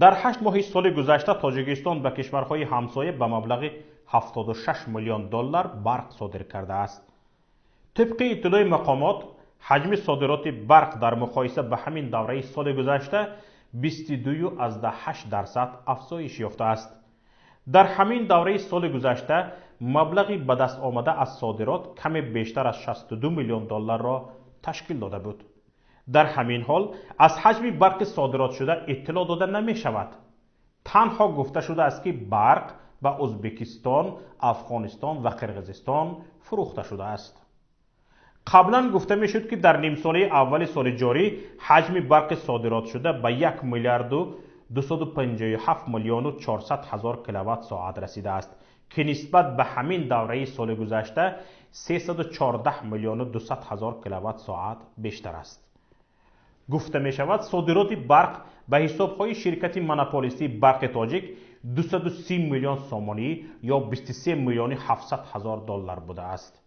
در 8 ماه سال گذشته تاجیکستان به کشورهای همسایه به مبلغ 76 میلیون دلار برق صادر کرده است. طبق اطلاع مقامات، حجم صادرات برق در مقایسه به همین دوره سال گذشته 22.8% افزایش یافته است. در همین دوره سال گذشته مبلغی به دست آمده از صادرات کمی بیشتر از 62 میلیون دلار را تشکیل داده بود. در همین حال از حجم برق صادرات شده اطلاع داده نمی شود. تنها گفته شده است که برق به ازبکستان، افغانستان و قرقیزستان فروخته شده است. قبلا گفته می شد که در نیم ساله اول سال جاری حجم برق صادرات شده به 1 میلیارد و 257 میلیون و 400 هزار کیلووات ساعت رسیده است که نسبت به همین دوره سال گذشته 314 میلیون و 200 هزار کیلووات ساعت بیشتر است. گفته می شود صادرات برق به حسابهای شرکت مونوپولیستی برق تاجیک 230 میلیون سومانی یا 23 میلیون 700 هزار دلار بوده است.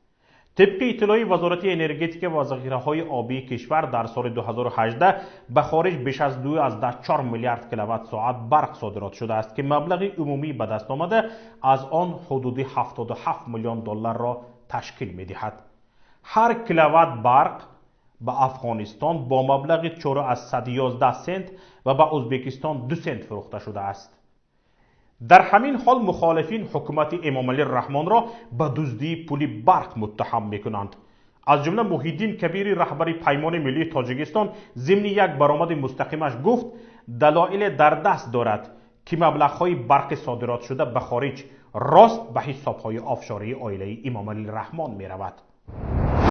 طبق اطلاع وزارت انرژتیک و ذخیره‌های آبی کشور در سال 2018 به خارج بیش از 2.4 میلیارد کیلووات ساعت برق صادرات شده است که مبلغ عمومی به دست آمده از آن حدود 77 میلیون دلار را تشکیل می دهد. هر کیلووات برق به افغانستان با مبلغ 4.11 سنت و به ازبکستان 2 سنت فروخته شده است. در همین حال مخالفین حکومت امام علی الرحمن را به دزدی پول برق متهم میکنند. از جمله محی الدین کبیری رهبر پیمان ملی تاجیکستان ضمن یک برآمد مستقیمش گفت دلایل در دست دارد که مبلغ‌های برق صادرات شده به خارج راست به حساب‌های آفشاری عائله امام علی الرحمن می‌رود.